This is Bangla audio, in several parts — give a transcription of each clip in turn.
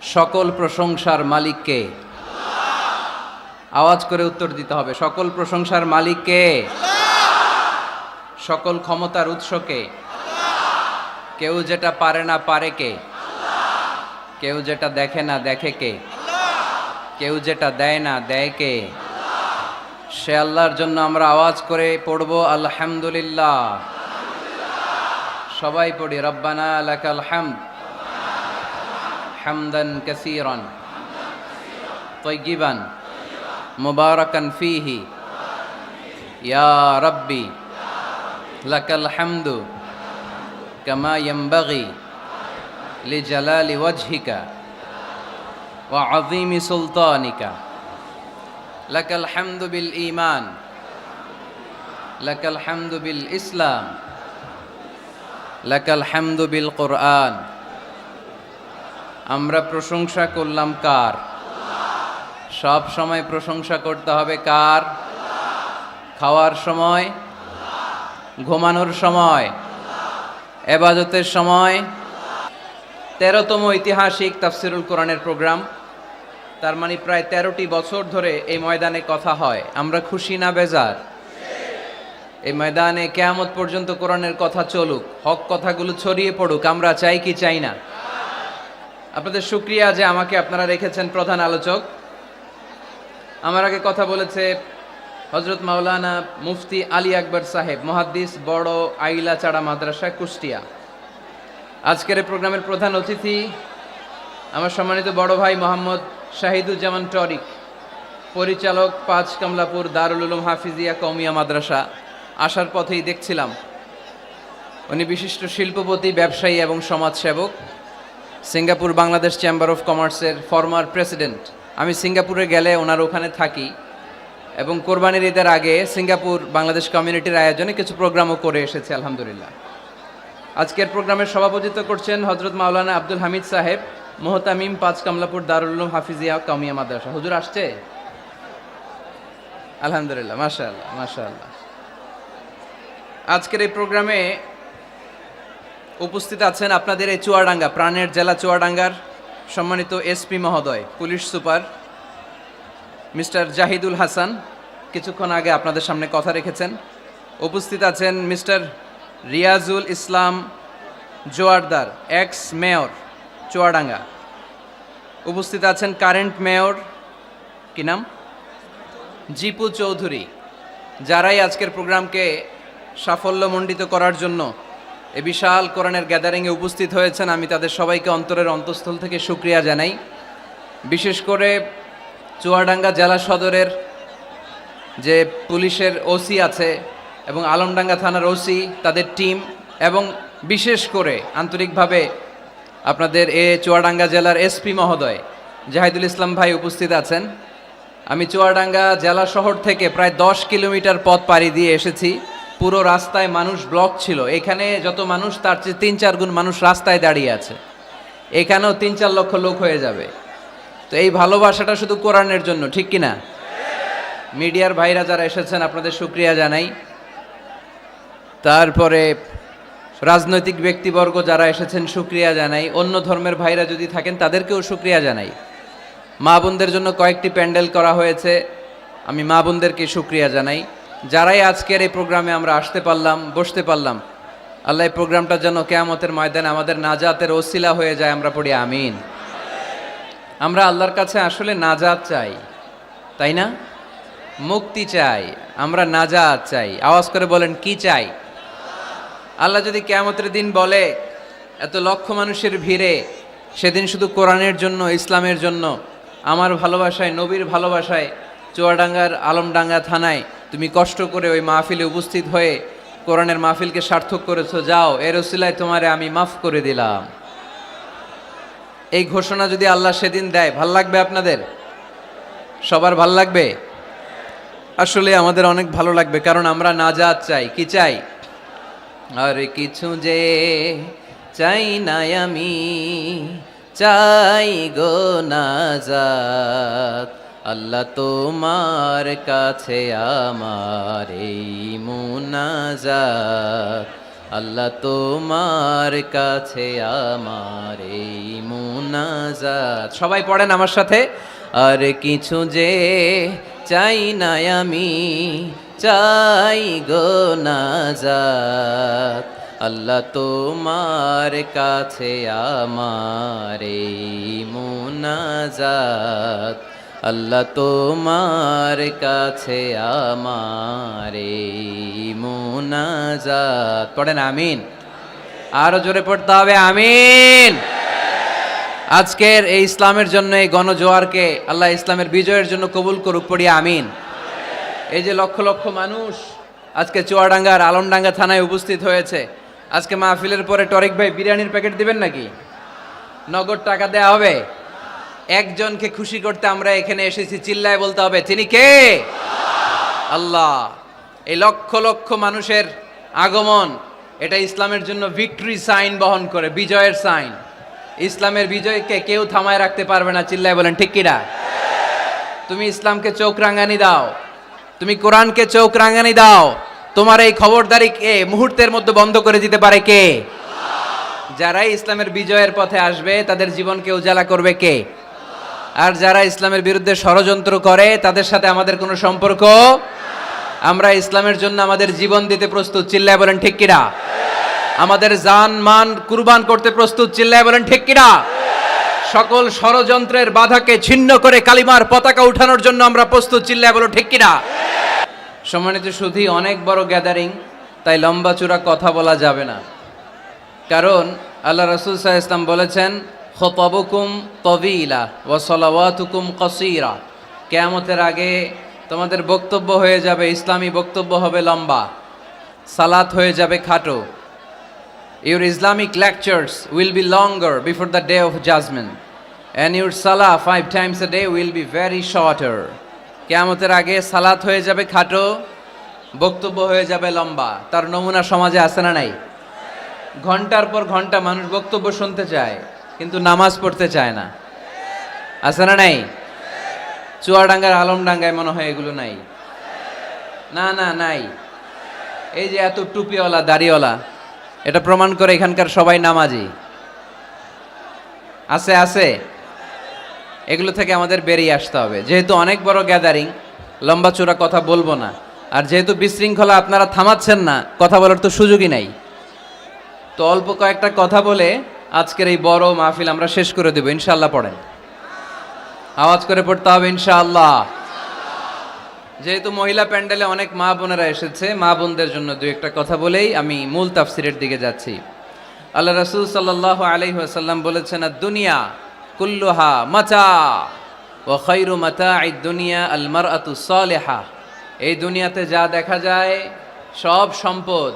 সকল প্রশংসার মালিক কে? আওয়াজ করে উত্তর দিতে হবে। সকল প্রশংসার মালিক কে? সকল ক্ষমতার উৎস কে? কেউ যেটা পারে না পারে কে? কেউ যেটা দেখে না দেখে কে? কেউ যেটা দেয় না দেয় কে? সে আল্লাহর জন্য আমরা আওয়াজ করে পড়ব আলহামদুলিল্লাহ। সবাই পড়ি রব্বানা লাকাল হামদ হামদান কাসীরান তাইয়িবান মুবারাকান ফীহি ইয়া রাব্বি লাকাল হামদু কামা ইয়ানবাগি লিজালালি ওয়াজহিকা ওয়া আযীমি সুলতানিকা লাকাল হামদু বিল ঈমান লাকাল হামদু বিল ইসলাম লাকাল হামদু বিল কুরআন। আমরা প্রশংসা করলাম কার? সব সময় প্রশংসা করতে হবে কার? খাওয়ার সময়, ঘুমানোর সময়, ইবাদতের সময়। 13তম ঐতিহাসিক তাফসিরুল কোরআনের প্রোগ্রাম, তার মানে প্রায় 13টি বছর ধরে এই ময়দানে কথা হয়। আমরা খুশি না বেজার? এই ময়দানে কিয়ামত পর্যন্ত কোরআনের কথা চলুক, হক কথাগুলো ছড়িয়ে পড়ুক। আমরা চাই কি চাই না? আপনাদের শুকরিয়া যে আমাকে আপনারা রেখেছেন প্রধান আলোচক। আমার আগে কথা বলেছে হযরত মাওলানা মুফতি আলী আকবর সাহেব, মুহাদ্দিস, বড় আইলাচাড়া মাদ্রাসা, কুষ্টিয়া। আজকের এই প্রোগ্রামের প্রধান অতিথি আমার সম্মানিত বড় ভাই মোহাম্মদ শাহিদুজ্জামান টরিক, পরিচালক, 5 কমলাপুর দারুল উলুম হাফিজিয়া কওমিয়া মাদ্রাসা। আসার পথেই দেখছিলাম উনি বিশিষ্ট শিল্পপতি, ব্যবসায়ী এবং সমাজসেবক, সিঙ্গাপুর বাংলাদেশ চেম্বার অফ কমার্সের ফরমার প্রেসিডেন্ট। আমি সিঙ্গাপুরে গেলে ওনার ওখানে থাকি এবং কোরবানির ঈদের আগে সিঙ্গাপুর বাংলাদেশ কমিউনিটির আয়োজনে কিছু প্রোগ্রামও করে এসেছে আলহামদুলিল্লাহ। আজকের প্রোগ্রামের সভাপতিত্ব করছেন হযরত মাওলানা আব্দুল হামিদ সাহেব, মুহতামিম, 5 কমলাপুর দারুল উলুম হাফিজিয়া কওমিয়া মাদ্রাসা। হুজুর আসছে? আলহামদুলিল্লাহ, মাশাআল্লাহ মাশাআল্লাহ। আজকের এই প্রোগ্রামে উপস্থিত আছেন আপনাদের এই চুয়াডাঙ্গা, প্রাণের জেলা চুয়াডাঙ্গার সম্মানিত এসপি মহোদয়, police super mister Zahidul Hasan, কিছুক্ষণ আগে আপনাদের সামনে কথা রেখেছেন। উপস্থিত আছেন mister Riazul Islam Joardar, ex mayor Chuadanga. উপস্থিত আছেন কারেন্ট মেয়র, কি নাম, জিপু চৌধুরী। যারাই আজকের প্রোগ্রামকে সাফল্যমণ্ডিত করার জন্য এ বিশাল কোরআনের গ্যাদারিংয়ে উপস্থিত হয়েছেন, আমি তাদের সবাইকে অন্তরের অন্তঃস্থল থেকে শুকরিয়া জানাই। বিশেষ করে চুয়াডাঙ্গা জেলা সদরের যে পুলিশের ওসি আছে এবং আলমডাঙ্গা থানার ওসি, তাদের টিম, এবং বিশেষ করে আন্তরিকভাবে আপনাদের চুয়াডাঙ্গা জেলার এসপি মহোদয় জাহিদুল ইসলাম ভাই উপস্থিত আছেন। আমি চুয়াডাঙ্গা জেলা শহর থেকে প্রায় 10 কিলোমিটার পথ পাড়ি দিয়ে এসেছি। পুরো রাস্তায় মানুষ ব্লক ছিল। এখানে যত মানুষ তার চেয়ে 3-4 গুণ মানুষ রাস্তায় দাঁড়িয়ে আছে। এখানেও 3-4 লক্ষ লোক হয়ে যাবে। তো এই ভালোবাসাটা শুধু কোরআনের জন্য, ঠিক কিনা? মিডিয়ার ভাইরা যারা এসেছেন আপনাদের শুকরিয়া জানাই। তারপরে রাজনৈতিক ব্যক্তিবর্গ যারা এসেছেন শুকরিয়া জানাই। অন্য ধর্মের ভাইরা যদি থাকেন তাদেরকেও শুকরিয়া জানাই। মা বোনদের জন্য কয়েকটি প্যান্ডেল করা হয়েছে, আমি মা বোনদেরকে শুকরিয়া জানাই। যারাই আজকের এই প্রোগ্রামে আমরা আসতে পারলাম, বসতে পারলাম, আল্লাহ এই প্রোগ্রামটা যেন কিয়ামতের ময়দানে আমাদের নাজাতের ওসিলা হয়ে যায়, আমরা পড়ি আমিন। আমরা আল্লাহর কাছে আসলে নাজাত চাই, তাই না? মুক্তি চাই, আমরা নাজাত চাই। আওয়াজ করে বলেন, কি চাই? আল্লাহ যদি কিয়ামতের দিন বলে এত লক্ষ মানুষের ভিড়ে সেদিন শুধু কোরআনের জন্য, ইসলামের জন্য, আমার ভালোবাসায়, নবীর ভালোবাসায় চুয়াডাঙ্গার আলমডাঙ্গা থানায় তুমি কষ্ট করে ওই মাহফিলে উপস্থিত হয়ে কোরআনের মাহফিলকে সার্থক করেছো, যাও, এর ওসিলায় তোমারে আমি মাফ করে দিলাম, এই ঘোষণা যদি আল্লাহ সেদিন দেয়, ভাল লাগবে আপনাদের? সবার ভাল লাগবে? আসলে আমাদের অনেক ভালো লাগবে, কারণ আমরা নাজাত চাই। কি চাই? আর কিছু যে চাই না আমি, চাই গো নাজাত, আল্লাহ তোমার কাছে আমার এই মুনাজাত, আল্লাহ তোমার কাছে আমার এই মুনাজাত। সবাই পড়েন আমার সাথে, আর কিছু যে চাই না আমি, চাই গো নাজাত। আল্লাহ তোমার কাছে আমার এই মুনাজাত, আল্লাহ তোমার কাছে আমার এই মুনাজাত। পড়েন আমিন। আরো জোরে পড়তে হবে আমিন। আজকের এই ইসলামের জন্য এই গণজোয়ারকে আল্লাহ ইসলামের বিজয়ের জন্য কবুল করুক, পড়ি আমিন। এই যে লক্ষ লক্ষ মানুষ আজকে চুয়াডাঙ্গার আলমডাঙ্গা থানায় উপস্থিত হয়েছে, আজকে মাহফিলের পরে টরিক ভাই বিরিয়ানির প্যাকেট দিবেন নাকি? নগদ টাকা দেয়া হবে? একজনকে খুশি করতে আমরা এখানে এসেছি, চিল্লায় বলতে হবে তিনি কে? আল্লাহ। এই লক্ষ লক্ষ মানুষের আগমন, এটা ইসলামের জন্য ভিক্টরি সাইন বহন করে, বিজয়ের সাইন। ইসলামের বিজয়কে কেউ থামায় রাখতে পারবে না, চিল্লায় বলেন ঠিক কিনা? তুমি ইসলামকে চোখ রাঙানি দাও, তুমি কোরআনকে চোখ রাঙানি দাও, তোমার এই খবরদারি কে মুহূর্তের মধ্যে বন্ধ করে দিতে পারে? কে? যারাই ইসলামের বিজয়ের পথে আসবে তাদের জীবনকে উজালা করবে কে? আর যারা ইসলামের বিরুদ্ধে ষড়যন্ত্র করে তাদের সাথে আমাদের কোনো সম্পর্ক। আমরা ইসলামের জন্য আমাদের জীবন দিতে প্রস্তুত, চিল্লায় বলেন ঠিক কিনা? আমাদের জান মান কুরবান করতে প্রস্তুত, চিল্লায় বলেন ঠিক কিনা? সকল ষড়যন্ত্রের বাধাকে ছিন্ন করে কালিমার পতাকা উঠানোর জন্য আমরা প্রস্তুত, চিল্লায় বলো ঠিক কিনা? সম্মানিত সুধী, অনেক বড় গ্যাদারিং, তাই লম্বা চূড়া কথা বলা যাবে না। কারণ আল্লাহ রাসূল সাল্লাল্লাহু আলাইহি ওয়াসাল্লাম বলেছেন, খুতাবুকুম তাওয়িলা ওয়া সালাওয়াতুকুম কাসীরা। কিয়ামতের আগে তোমাদের বক্তব্য হয়ে যাবে, ইসলামী বক্তব্য হবে লম্বা, সালাত হয়ে যাবে খাটো। Your Islamic lectures will be longer before the day of judgment, and your salah 5 times a day will be very shorter. কিয়ামতের আগে সালাত হয়ে যাবে খাটো, বক্তব্য হয়ে যাবে লম্বা। তার নমুনা সমাজে আছে না নাই? ঘন্টার পর ঘন্টা মানুষ বক্তব্য শুনতে চায়, কিন্তু নামাজ পড়তে চায় না, আছে না নাই? চুয়াডাঙ্গার আলমডাঙ্গায় মনে হয় এগুলো নাই। না না নাই। এই যে এত টুপিওয়ালা দাড়িওয়ালা, এটা প্রমাণ করে এখানকার সবাই নামাজি। আছে আছে, এগুলো থেকে আমাদের বেরিয়ে আসতে হবে। যেহেতু অনেক বড় গ্যাদারিং, লম্বা চূড়া কথা বলবো না। আর যেহেতু বিশৃঙ্খলা আপনারা থামাচ্ছেন না, কথা বলার তো সুযোগই নাই। তো অল্প কয়েকটা কথা বলে আজকের এই বড় মাহফিল আমরা শেষ করে দেব ইনশাআল্লাহ। পড়েন, আওয়াজ করে পড়তে হবে ইনশাআল্লাহ। যেহেতু মহিলা প্যান্ডেলে অনেক মা বোনেরা এসেছে, মা বোনদের জন্য দুই একটা কথা বলেই আমি মূল তাফসিরের দিকে যাচ্ছি। আল্লাহ রাসূল সাল্লাল্লাহু আলাইহি ওয়াসাল্লাম বলেছেন, দুনিয়া কুল্লুহা মাতা ওয়া খায়রু মাতাঈদ দুনিয়া আল মারআতু সালিহা। এই দুনিয়াতে যা দেখা যায় সব সম্পদ,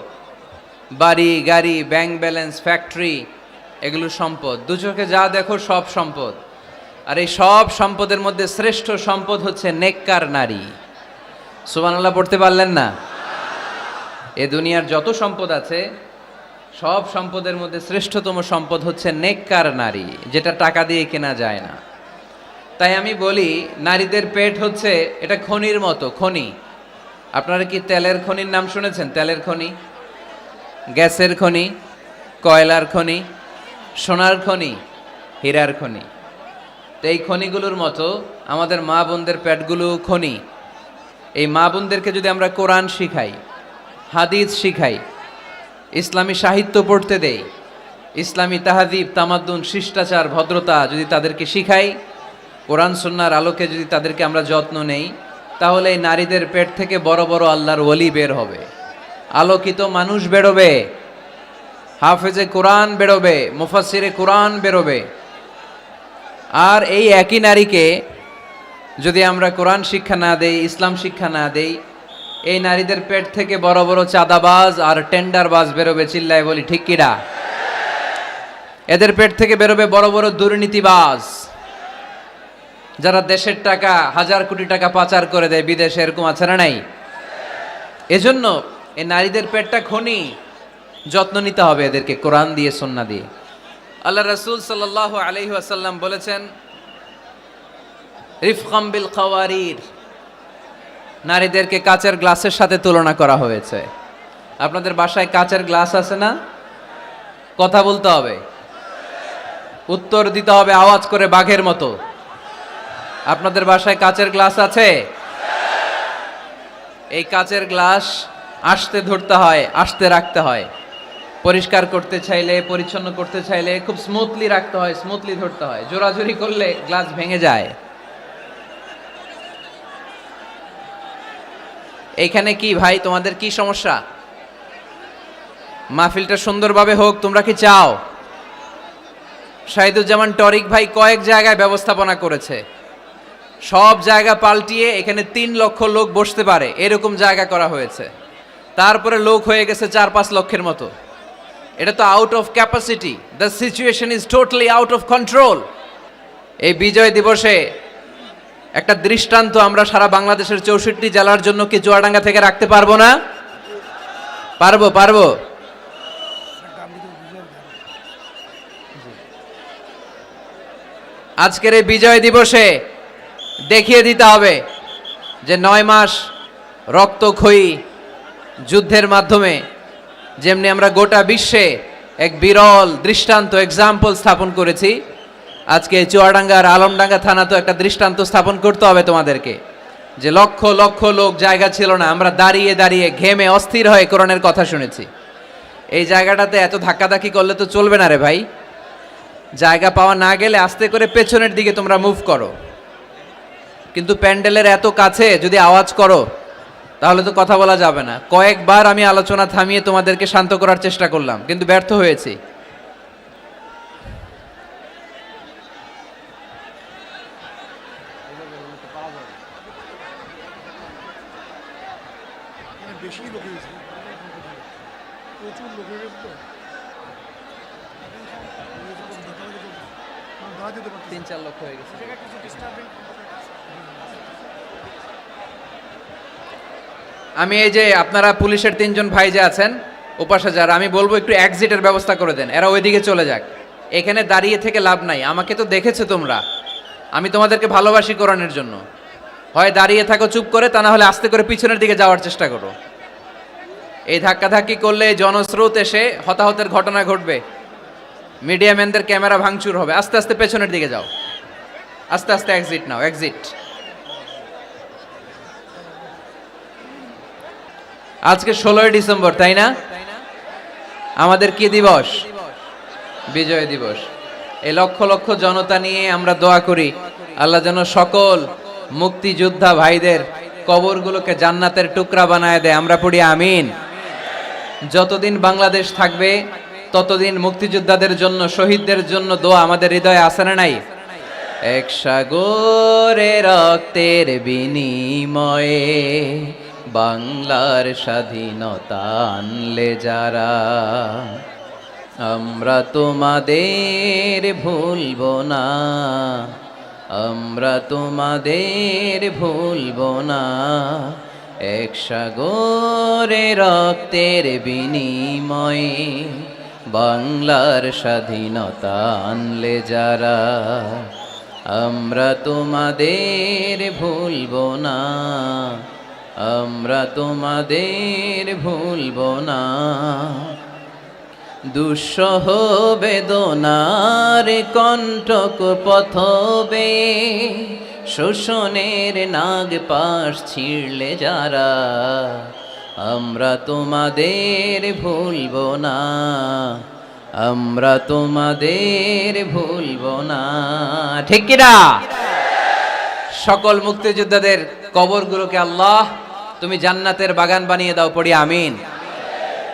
বাড়ি গাড়ি ব্যাংক ব্যালেন্স ফ্যাক্টরি, এগুলো সম্পদ। দু চোখে যা দেখো সব সম্পদ। আর এই সব সম্পদের মধ্যে শ্রেষ্ঠ সম্পদ হচ্ছে নেককার নারী। সুবহানাল্লাহ পড়তে পারলেন না? এ দুনিয়ার যত সম্পদ আছে সব সম্পদের মধ্যে শ্রেষ্ঠতম সম্পদ হচ্ছে নেককার নারী, যেটা টাকা দিয়ে কেনা যায় না। তাই আমি বলি, নারীদের পেট হচ্ছে এটা খনির মতো, খনি। আপনারা কি তেলের খনির নাম শুনেছেন? তেলের খনি, গ্যাসের খনি, কয়লার খনি, সোনার খনি, হীরার খনি। তো এই খনিগুলোর মতো আমাদের মা বোনদের পেটগুলো খনি। এই মা বোনদেরকে যদি আমরা কোরআন শিখাই, হাদিস শিখাই, ইসলামী সাহিত্য পড়তে দেই, ইসলামী তাহাদিব তামাদ্দুন শিষ্টাচার ভদ্রতা যদি তাদেরকে শিখাই, কোরআন সুন্নাহর আলোকে যদি তাদেরকে আমরা যত্ন নেই, তাহলে এই নারীদের পেট থেকে বড় বড় আল্লাহর ওলি বের হবে, আলোকিত মানুষ বেরোবে, হাফেজে কোরআন বেরোবে, মুফাসসিরে কোরআন বেরোবে। আর এই একই নারীকে যদি আমরা কোরআন শিক্ষা না দেই, ইসলাম শিক্ষা না দেই, এই নারীদের পেট থেকে বড় বড় চাঁদাবাজ আর টেন্ডারবাজ বেরোবে, চিল্লায় বলি ঠিক কিনা? এদের পেট থেকে বেরোবে বড় বড় দুর্নীতিবাজ, যারা দেশের টাকা, হাজার কোটি টাকা পাচার করে দেয় বিদেশে, এরকম আছে না নাই? এজন্য এই নারীদের পেটটা খনি, যত্ন নিতে হবে এদেরকে কোরআন দিয়ে, সুন্নাহ দিয়ে। আল্লাহ রাসূল সাল্লাল্লাহু আলাইহি ওয়াসাল্লাম বলেছেন, রিফকাম বিল কাওয়ারির, নারীদেরকে কাচের গ্লাসের সাথে তুলনা করা হয়েছে। আপনাদের বাসায় কাচের গ্লাস আছে না? কথা বলতে হবে, উত্তর দিতে হবে আওয়াজ করে বাঘের মতো। আপনাদের বাসায় কাচের গ্লাস আছে? এই কাচের গ্লাস আস্তে ধরতে হয়, আস্তে রাখতে হয়। পরিষ্কার করতে চাইলে, পরিচ্ছন্ন করতে চাইলে খুব স্মুথলি রাখতে হয়, স্মুথলি ধরতে হয়। জোরাজুরি করলে গ্লাস ভেঙে যায়। এইখানে কি ভাই, তোমাদের কি সমস্যা? মাহফিলটা সুন্দরভাবে হোক তোমরা কি চাও? শাহিদুজ্জামান টরিক ভাই কয়েক জায়গায় ব্যবস্থাপনা করেছে, সব জায়গা পাল্টিয়ে এখানে 3 লক্ষ লোক বসতে পারে এরকম জায়গা করা হয়েছে। তারপরে লোক হয়ে গেছে 4-5 লক্ষের মতো। এটা তো out of capacity. The situation is totally out of control. এই বিজয় দিবসে একটা দৃষ্টান্ত আমরা সারা বাংলাদেশের 64 জেলার জন্য কি চুয়াডাঙ্গা থেকে রাখতে পারবো না? পারবো। আজকের এই বিজয় দিবসে দেখিয়ে দিতে হবে যে 9 মাস রক্তক্ষয়ী যুদ্ধের মাধ্যমে যেমনি আমরা গোটা বিশ্বে এক বিরল দৃষ্টান্ত এক্সাম্পল স্থাপন করেছি, আজকে চুয়াডাঙ্গার আলমডাঙ্গা থানা তো একটা দৃষ্টান্ত স্থাপন করতে হবে তোমাদেরকে, যে লক্ষ লক্ষ লোক জায়গা ছিল না, আমরা দাঁড়িয়ে দাঁড়িয়ে ঘেমে অস্থির হয়ে কোরআনের কথা শুনেছি। এই জায়গাটাতে এত ধাক্কাধাক্কি করলে তো চলবে না রে ভাই। জায়গা পাওয়া না গেলে আস্তে করে পেছনের দিকে তোমরা মুভ করো, কিন্তু প্যান্ডেলের এত কাছে যদি আওয়াজ করো তাহলে তো কথা বলা যাবে না। কয়েকবার আমি আলোচনা থামিয়ে তোমাদেরকে শান্ত করার চেষ্টা করলাম, কিন্তু ব্যর্থ হয়েছি। বেশি লোক হয়েছে, প্রচুর লোক হয়ে গেছে তো, দাঁড়াতে পারছি 3-4 লক্ষ হয়ে গেছে। আমি এই যে আপনারা পুলিশের 3 জন ভাই যে আছেন ওপাশে যারা, আমি বলবো একটু এক্সিটের ব্যবস্থা করে দেন, এরা ওইদিকে চলে যাক। এখানে দাঁড়িয়ে থেকে লাভ নাই। আমাকে তো দেখেছো তোমরা, আমি তোমাদেরকে ভালোবাসি কোরআনের জন্য। হয় দাঁড়িয়ে থাকো চুপ করে, তা না হলে আস্তে করে পিছনের দিকে যাওয়ার চেষ্টা করো। এই ধাক্কাধাক্কি করলে জনস্রোত এসে হতাহতের ঘটনা ঘটবে, মিডিয়া ম্যানদের ক্যামেরা ভাঙচুর হবে। আস্তে আস্তে পেছনের দিকে যাও, আস্তে আস্তে এক্সিট নাও, এক্সিট। আজকে 16ই ডিসেম্বর, তাই না? আমাদের কি দিবস? বিজয় দিবস। এই লক্ষ লক্ষ জনতা নিয়ে আমরা দোয়া করি আল্লাহ যেন সকল মুক্তিযোদ্ধা ভাইদের কবরগুলোকে জান্নাতের টুকরা বানায় দেয়। আমরা পড়ি আমিন। যতদিন বাংলাদেশ থাকবে ততদিন মুক্তিযোদ্ধাদের জন্য, শহীদদের জন্য দোয়া আমাদের হৃদয়ে আছে না নাই? এক সাগরে রক্তের বিনিময়ে বাংলার স্বাধীনতা আনলে যারা, আমরা তোমাদের ভুলবো না, আমরা তোমাদের ভুলবো না। এক সাগরে রক্তের বিনিময়ে বাংলার স্বাধীনতা আনলে যারা, আমরা তোমাদের ভুলবো না, আমরা তোমাদের ভুলবো না। দুঃসহ বেদনার কণ্টক পথবে শোষণের নাগ পাশ ছিঁড়লে যারা, আমরা তোমাদের ভুলবো না, আমরা তোমাদের ভুলবো না। ঠিক কিনা? সকল মুক্তিযোদ্ধাদের কবরগুলোকে আল্লাহ তুমি জান্নাতের বাগান বানিয়ে দাও, পড়ি আমিন।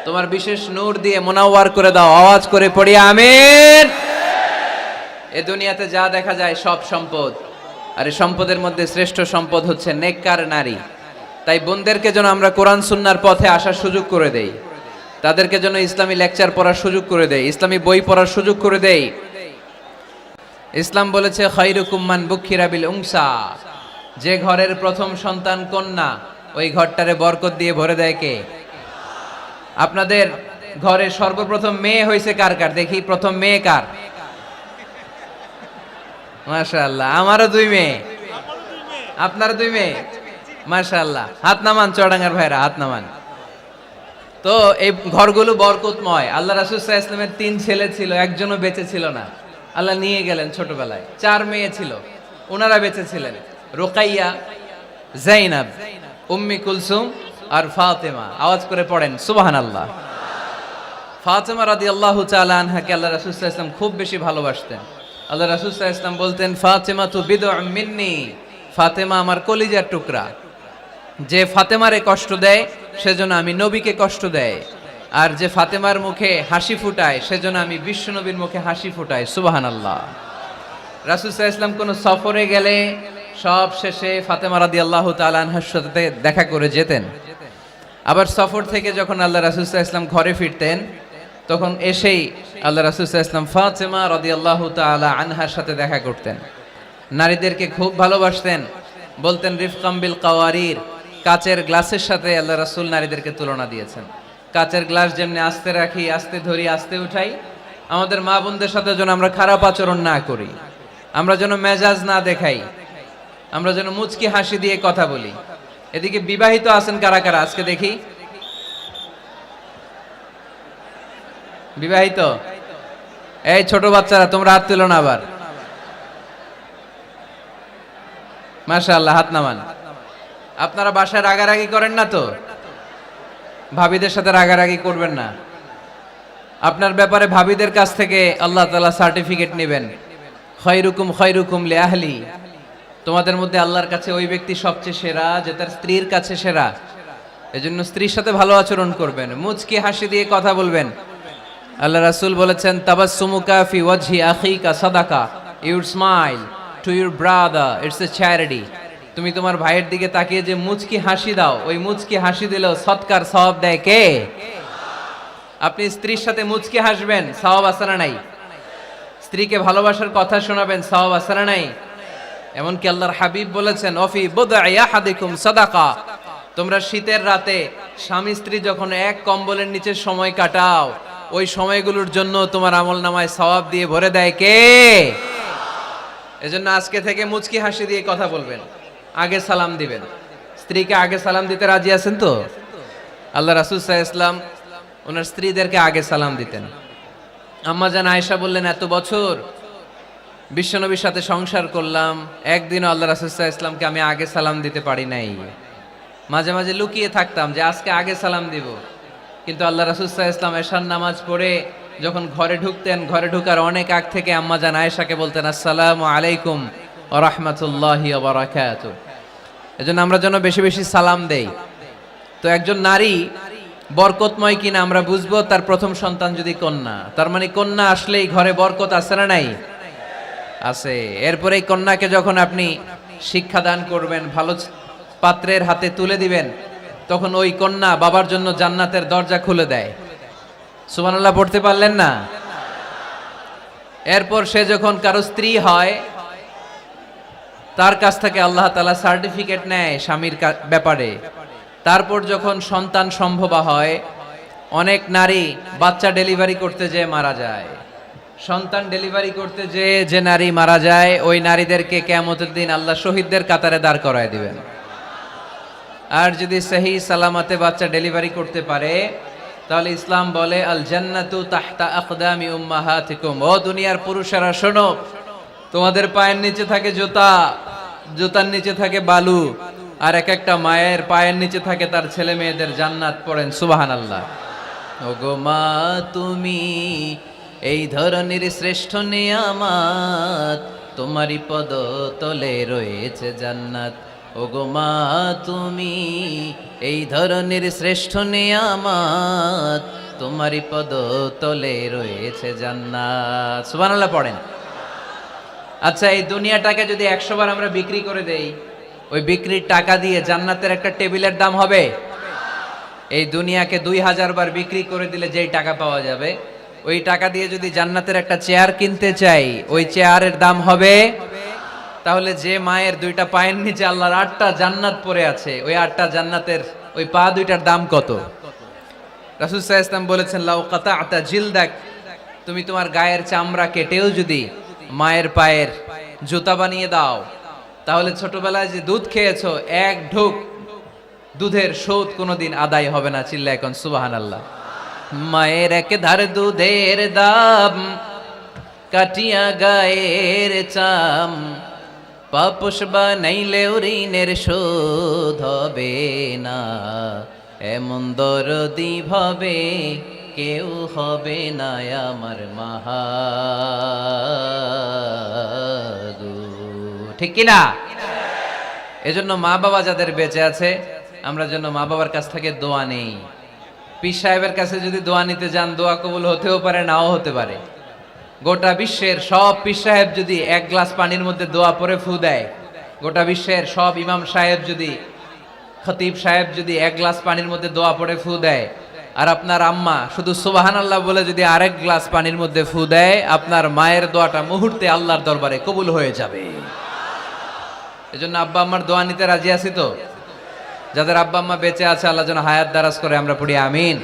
তোমার বিশেষ নূর দিয়ে মুনাওয়ার করে দাও, আওয়াজ করে পড়ি আমিন। এ দুনিয়াতে যা দেখা যায় সব সম্পদ, আর এই সম্পদের মধ্যে শ্রেষ্ঠ সম্পদ হচ্ছে নেককার নারী। তাই বোনদেরকে যেন আমরা কোরআন সুন্নাহর পথে আসার সুযোগ করে দেই, তাদেরকে যেন ইসলামী লেকচার পড়ার সুযোগ করে দেই, ইসলামী বই পড়ার সুযোগ করে দেই। ইসলাম বলেছে খায়রুকুম মান বুখিরা বিল উনসা, যে ঘরের প্রথম সন্তান কন্যা ওই ঘরটারে বরকত দিয়ে ভরে দেয় কে? আপনাদের ঘরে সর্বপ্রথম মেয়ে হয়েছে কার কার? দেখি প্রথম মেয়ে কার? মাশাআল্লাহ, আমারও 2 মেয়ে, আপনারও 2 মেয়ে, মাশাআল্লাহ। হাত নামান চুয়াডাঙ্গার ভাইরা, হাত নামান। তো এই ঘরগুলো বরকতময়। আল্লাহ রাসূল সাল্লাল্লাহু আলাইহি ওয়াসাল্লামের 3 ছেলে ছিল, একজনও বেঁচে ছিল না। আল্লাহ নিয়ে গেলেন ছোটবেলায়। 4 মেয়ে ছিল, ওনারা বেঁচে ছিলেন। রুকাইয়া, যায়নাব, উম্মি কুলসুম আর ফাতেমা। আওয়াজ করে পড়েন সুবহানাল্লাহ। ফাতেমা রাদিয়াল্লাহু তাআলা আনহাকে আল্লাহ রাসূল সাল্লাল্লাহু আলাইহি ওয়াসাল্লাম খুব বেশি ভালোবাসতেন। আল্লাহ রাসূল সাল্লাল্লাহু আলাইহি ওয়াসাল্লাম বলতেন, ফাতেমা তু বিদউম মিন্নি, ফাতেমা আমার কলিজার টুকরা। যে ফাতেমারে কষ্ট দেয় সেজন্য আমি নবীকে কষ্ট দেয়, আর যে ফাতেমার মুখে হাসি ফুটায় সেজন্য আমি বিশ্বনবীর মুখে হাসি ফুটাই। সুবহানাল্লাহ। রাসূল সাল্লাল্লাহু আলাইহি ওয়াসাল্লাম কোন সফরে গেলে সব শেষে ফাতেমা রাদিয়াল্লাহু তাআলা আনহার সাথে দেখা করে যেতেন। আবার সফর থেকে যখন আল্লাহ রাসূল সাল্লাল্লাহু আলাইহি ওয়াসাল্লাম ঘরে ফিরতেন, তখন এসেই আল্লাহ রাসূল সাল্লাল্লাহু আলাইহি ওয়াসাল্লাম ফাতেমা রাদিয়াল্লাহু তাআলা আনহার সাথে দেখা করতেন। নারীদেরকে খুব ভালোবাসতেন, বলতেন রিফকাম বিল কাওয়ারির, কাচের গ্লাসের সাথে আল্লাহ রাসূল নারীদেরকে তুলনা দিয়েছেন। কাচের গ্লাস যেমনি আস্তে রাখি, আস্তে ধরি, আস্তে উঠাই, আমাদের মা বোনদের সাথে যেন আমরা খারাপ আচরণ না করি, আমরা যেন মেজাজ না দেখাই, আমরা যেন মুচকি হাসি দিয়ে কথা বলি। এদিকে বিবাহিত আছেন কারা কারা আজকে দেখি? বিবাহিত? এই ছোট বাচ্চারা তোমরা হাত তুলো না আবার। মাশাআল্লাহ, হাত নামান। আপনারা বাসায় রাগারাগি করেন না তো? ভাবিদের সাথে রাগারাগি করবেন না। আপনার ব্যাপারে ভাবিদের কাছ থেকে আল্লাহ তাআলা সার্টিফিকেট নেবেন, খায়রুকুম খায়রুকুম লিআহলি। তোমাদের মধ্যে আল্লাহর কাছে ওই ব্যক্তি সবচেয়ে সেরা যে তার স্ত্রীর কাছে সেরা। এজন্য স্ত্রীর সাথে ভালো আচরণ করবেন, মুচকি হাসি দিয়ে কথা বলবেন। আল্লাহ রাসূল বলেছেন, তাবাসসুমুকা ফি ওয়াজহি আখিকা সাদাকা, your smile to your brother it's a charity. তুমি তোমার ভাইয়ের দিকে তাকিয়ে যে মুচকি হাসি দাও, ওই মুচকি হাসি দিলেও সৎকার সওয়াব দেয় কে? আপনি স্ত্রীর সাথে মুচকি হাসবেন, সওয়াব আছে না নাই? স্ত্রীকে ভালোবাসার কথা শোনাবেন, সওয়াব আছে না নাই? এমনকি আল্লাহর হাবিব বলেছেন, অফি বুদআ আহাদিকুম সাদাকা। তোমরা শীতের রাতে স্বামী স্ত্রী যখন এক কম্বলের নিচে সময় কাটাও, ওই সময়গুলোর জন্য তোমার আমলনামায় সওয়াব দিয়ে ভরে দেয় কে? এজন্য আজকে থেকে মুচকি হাসি দিয়ে কথা বলবেন, আগে সালাম দিবেন। স্ত্রীকে আগে সালাম দিতে রাজি আছেন তো? আল্লাহ রাসূল সাল্লাল্লাহু আলাইহি ওয়াসাল্লাম ওনার স্ত্রীদেরকে আগে সালাম দিতেন। আম্মা জান আয়েশা বললেন, এত বছর বিশ্বনবীর সাথে সংসার করলাম, একদিনও আল্লাহ রাসূল সাল্লাল্লাহু আলাইহি ওয়াসাল্লামকে আমি আগে সালাম দিতে পারি নাই। মাঝে মাঝে লুকিয়ে থাকতাম যে আজকে আগে সালাম দিব। কিন্তু আল্লাহ রাসূল সাল্লাল্লাহু আলাইহি ওয়াসাল্লাম এশার নামাজ পড়ে যখন ঘরে ঢুকতেন, ঘরে ঢোকার অনেক আগ থেকে আম্মা জান আয়েশাকে বলতেন, আসসালামু আলাইকুম ওয়া রাহমাতুল্লাহি ওয়া বারাকাতুহু। এজন্য আমরা যেন বেশি বেশি সালাম দেই। তো একজন নারী বরকতময় কিনা আমরা বুঝবো তার প্রথম সন্তান যদি কন্যা। তার মানে কন্যা আসলেই ঘরে বরকত আছে না নাই? আছে। এরপরে এই কন্যাকে যখন আপনি শিক্ষাদান করবেন, ভালো পাত্রের হাতে তুলে দিবেন, তখন ওই কন্যা বাবার জন্য জান্নাতের দরজা খুলে দেয়। সুবহানাল্লাহ পড়তে পারলেন না? এরপর সে যখন কারো স্ত্রী হয়, তার কাছ থেকে আল্লাহ তাআলা সার্টিফিকেট নেয় স্বামীর ব্যাপারে। তারপর যখন সন্তান সম্ভবা হয়, অনেক নারী বাচ্চা ডেলিভারি করতে যেয়ে মারা যায়। সন্তান ডেলিভারি করতে যেয়ে যে নারী মারা যায়, ওই নারীদেরকে কিয়ামতের দিন আল্লাহ শহীদদের কাতারে দাঁড় করায় দিবেন। আর যদি সহি সালামতে বাচ্চা ডেলিভারি করতে পারে, তাহলে ইসলাম বলে আল জান্নাতু তাহতা আকদামি উম্মাহাতিকুম। ও দুনিয়ার পুরুষেরা শোনো, তোমাদের পায়ের নিচে থাকে জুতা, জুতার নিচে থাকে বালু, আর এক একটা মায়ের পায়ের নিচে থাকে তার ছেলে মেয়েদের জান্নাত। পড়েন সুবহানাল্লাহ। ওগো মা তুমি এই ধরনের শ্রেষ্ঠ নিয়ামত, তোমারই পদ তলে রয়েছে জান্নাত। ওগো মা তুমি এই ধরনের শ্রেষ্ঠ নিয়ামত, তোমারই পদ তলে রয়েছে জান্নাত। সুবহানাল্লাহ পড়েন। আচ্ছা, এই দুনিয়াটাকে যদি 100 বার আমরা বিক্রি করে দেই, ওই বিক্রির টাকা দিয়ে জান্নাতের একটা টেবিলের দাম হবে? এই দুনিয়াকে 2000 বার বিক্রি করে দিলে যেই টাকা পাওয়া যাবে, ওই টাকা দিয়ে যদি জান্নাতের একটা চেয়ার কিনতে চাই, ওই চেয়ারের দাম হবে? তাহলে যে মায়ের 2টা পায়ের নিচে আল্লাহর 8টা জান্নাত পড়ে আছে, ওই 8টা জান্নাতের ওই পা 2টার দাম কত? রাসূল সাল্লাল্লাহু আলাইহি ওয়াসাল্লাম বলেছেন, লাউ কাতা'তা জিলদাক, তুমি তোমার গায়ের চামড়া কেটেও যদি মায়ের পায়ের জুতা বানিয়ে দাও, তাহলে ছোটবেলায় যে দুধ খেয়েছো, এক ঢোক দুধের শোধ কোনোদিন আদায় হবে না। চিল্লা এখন সুবহানাল্লাহ। মায়ের এক ধার দুধের দাম, কাটিয়া গায়ের চাম, পাপস বানাইলেও ঋণের শোধ হবে না। এমন দরদি ভাবে কেউ হবে না আমার মাহাগো। ঠিক কিনা? এজন্য মা বাবা যাদের বেঁচে আছে, আমরা যেন মা বাবার কাছ থেকে দোয়া নেই। পীর সাহেবের কাছে যদি দোয়া নিতে যান, দোয়া কবুল হতেও পারে, নাও হতে পারে। গোটা বিশ্বের সব পীর সাহেব যদি এক গ্লাস পানির মধ্যে দোয়া পরে ফু দেয়, গোটা বিশ্বের সব ইমাম সাহেব যদি, খতিব সাহেব যদি এক গ্লাস পানির মধ্যে দোয়া পরে ফু দেয়, আর আপনার আম্মা শুধু সুবহানাল্লাহ বলে যদি আরেক গ্লাস পানির মধ্যে ফু দেয়, আপনার মায়ের দোয়াটা মুহূর্তে আল্লাহর দরবারে কবুল হয়ে যাবে। এজন্য আব্বা আম্মার দোয়া নিতে রাজি আছি তো? যাদের আব্বা আম্মা বেঁচে আছে, আল্লাহ যেন হায়াত দারাজ করে, আমরা পড়ি আমিন।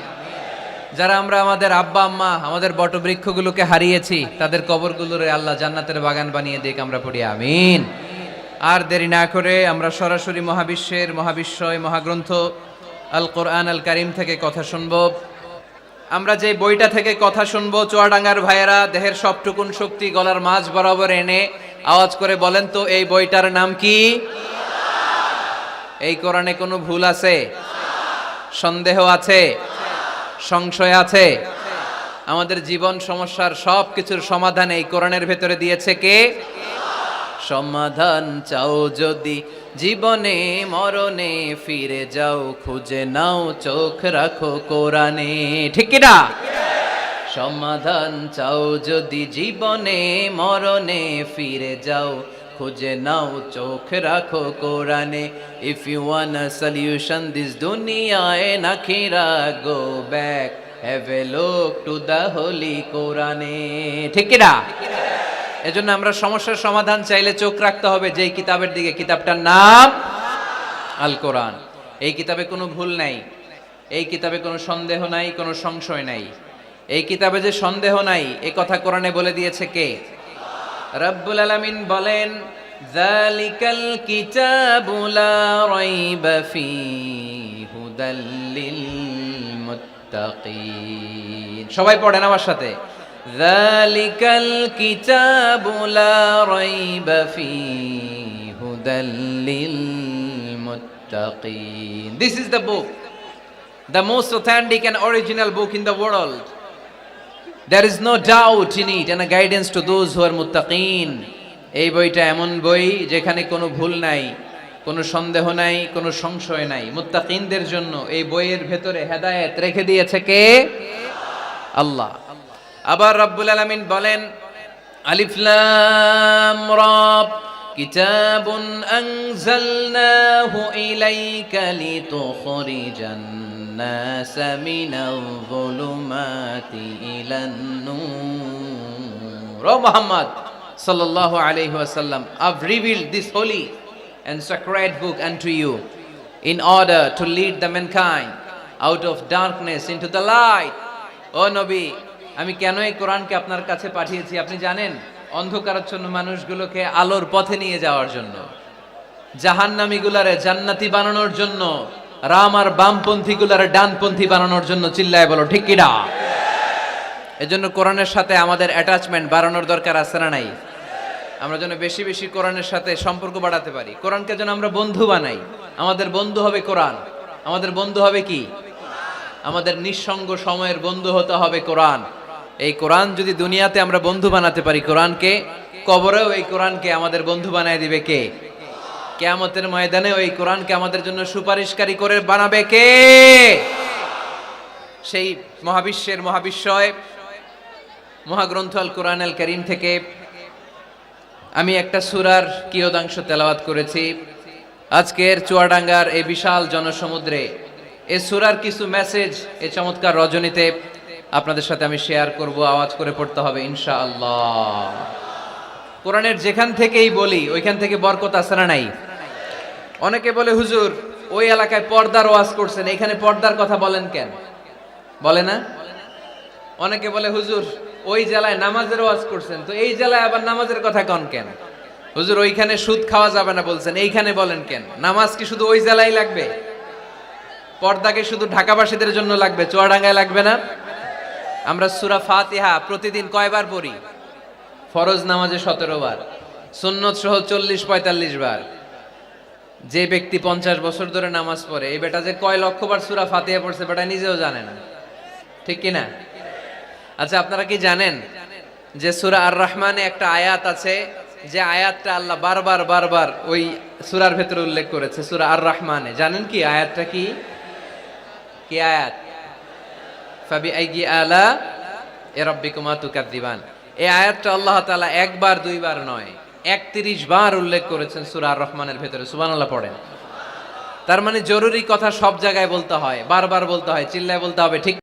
যারা আমরা আমাদের আব্বা আম্মা, আমাদের বটবৃক্ষগুলোকে হারিয়েছি, তাদের কবরগুলোরে আল্লাহ জান্নাতের বাগান বানিয়ে দিক, আমরা পড়ি আমিন। আর দেরি না করে আমরা সরাসরি মহাবিশ্বের মহাবিশ্বয় মহাগ্রন্থ আল কোরআন আল কারিম থেকে কথা শুনবো। আমরা যে বইটা থেকে কথা শুনবো, চুয়াডাঙ্গার ভাইয়েরা দেহের সবটুকুন শক্তি গলার মাঝ বরাবর এনে আওয়াজ করে বলেন তো, এই বইটার নাম কি? এই কোরআনে কোনো ভুল আছে? সন্দেহ আছে? সংশয় আছে? আমাদের জীবন সমস্যার সব কিছুর সমাধান এই কোরআনের ভেতরে দিয়েছে কে? সমাধান চাও যদি জীবনে মরণে, ফিরে যাও খুঁজে নাও, চোখ রাখো কোরআনে। ঠিক কি না? সমাধান চাও যদি জীবনে মরণে, ফিরে যাও খুঁজে নাও, চোখ রাখো কোরআনে। If you want a solution this দুনিয়া এন্ড আখিরা, go back, have a look to the holy কোরআনে। ঠিক কি না? এজন্য আমরা সমস্যার সমাধান চাইলে চোখ রাখতে হবে যেই কিতাবের দিকে, কিতাবটার নাম আল কোরআন। এই কিতাবে কোনো ভুল নাই, এই কিতাবে কোনো সন্দেহ নাই, কোনো সংশয় নাই। এই কিতাবে যে সন্দেহ নাই, এ কথা কোরআনে বলে দিয়েছে কে? রব্বুল আলামিন বলেন, যালিকাল কিতাবু লা রাইবা ফীহি হুদাল লিল মুত্তাকিন। সবাই পড়েন আমার সাথে, যালিকাল কিতাবু লা রাইবা ফীহি হুদাল লিল মুত্তাকিন। This is the book, the most authentic and original book in the world. There is no doubt in it and a guidance to those who are muttaqin. এই বইটা এমন বই যেখানে কোনো ভুল নাই, কোনো সন্দেহ নাই, কোনো সংশয় নাই। মুত্তাকিনদের জন্য এই বইয়ের ভেতরে হেদায়েত রেখে দিয়েছে কে? আল্লাহ। আবার রব্বুল আলামিন বলেন, আলিফ লাম রা, কিতাবুন আনজালনাহু ইলাইকা লিতুখরিজান الناس من الظلمات إلى النور. O Muhammad sallallahu alayhi wa sallam, I've revealed this holy and sacred book unto you in order to lead the mankind out of darkness into the light. O Nabi, আমি কেন এই কোরআনকে আপনার কাছে পাঠিয়েছি আপনি জানেন? অন্ধকারাচ্ছন্ন মানুষগুলোকে আলোর পথে নিয়ে যাওয়ার জন্য, জাহান্নামীগুলারে জান্নাতি বানানোর জন্য, রাম আর বামপন্থী গুলার ডানপন্থী বানানোর জন্য। চিল্লায় বলো ঠিক কিনা? এজন্য কোরআনের সাথে আমাদের অ্যাটাচমেন্ট বাড়ানোর দরকার আছে না নাই? আমরা যেন বেশি বেশি কোরআনের সাথে সম্পর্ক বাড়াতে পারি, কোরআনকে যেন আমরা বন্ধু বানাই। আমাদের বন্ধু হবে কোরআন। আমাদের বন্ধু হবে কি? আমাদের নিঃসঙ্গ সময়ের বন্ধু হতে হবে কোরআন। এই কোরআন যদি দুনিয়াতে আমরা বন্ধু বানাতে পারি কোরআনকে, কবরেও এই কোরআনকে আমাদের বন্ধু বানায় দিবে কে? কিয়ামতের ময়দানে ওই কোরআনকে আমাদের জন্য সুপারিশকারী করে বানাবে কে? সেই মহাবিশ্বের মহাবিশ্বয় মহাগ্রন্থ আল কোরআন আল কারীম থেকে আমি একটা সূরার কিয়দাংশ তেলাওয়াত করেছি। আজকের চুয়াডাঙ্গার এই বিশাল জনসমুদ্রে এই সূরার কিছু মেসেজ এই চমৎকার রজনীতে আপনাদের সাথে আমি শেয়ার করব। আওয়াজ করে পড়তে হবে ইনশাআল্লাহ। কোরআনের যেখান থেকেই বলি ওইখান থেকে বরকত আছে না নাই? অনেকে বলে, হুজুর ওই এলাকায় পর্দার ওয়াজ করছেন, এখানে পর্দার কথা বলেন কেন? বলে না? অনেকে বলে, হুজুর ওই জেলায় নামাজের ওয়াজ করছেন, তো এই জেলায় আবার নামাজের কথা কন কেন? হুজুর ওইখানে সুদ খাওয়া যাবে না বলছেন, এইখানে বলেন কেন? নামাজ কি শুধু ওই জেলায় লাগবে? পর্দাকে শুধু ঢাকাবাসীদের জন্য লাগবে, চুয়াডাঙ্গায় লাগবে না? আমরা সূরা ফাতিহা প্রতিদিন কয়বার পড়ি? ফরজ নামাজে 17 বার, সুন্নত সহ 40-45 বার। যে ব্যক্তি 50 বছর ধরে নামাজ পড়ে, এই বেটা যে কয় লক্ষ বার সূরা ফাতিহা পড়ছে বেটা নিজেও জানে না, ঠিক কি না? আচ্ছা, আপনারা কি জানেন যে সূরা আর রহমানে একটা আয়াত আছে, যে আয়াতটা আল্লাহ বারবার বারবার ওই সূরার ভেতরে উল্লেখ করেছে, সূরা আর রহমানে? জানেন কি আয়াতটা কি? কি আয়াত? ফাবি আইয়ি আলা রাব্বিকুমা তুকাদ্দিবান। এই আয়াতটা আল্লাহ তাআলা একবার দুইবার নয় 31 বার উল্লেখ করেছেন সূরা আর রহমানের ভেতরে। সুবহানাল্লাহ পড়েন। তার মানে জরুরি কথা সব জায়গায় বলতে হয়, বারবার বলতে হয়, চিল্লায় বলতে হবে, ঠিক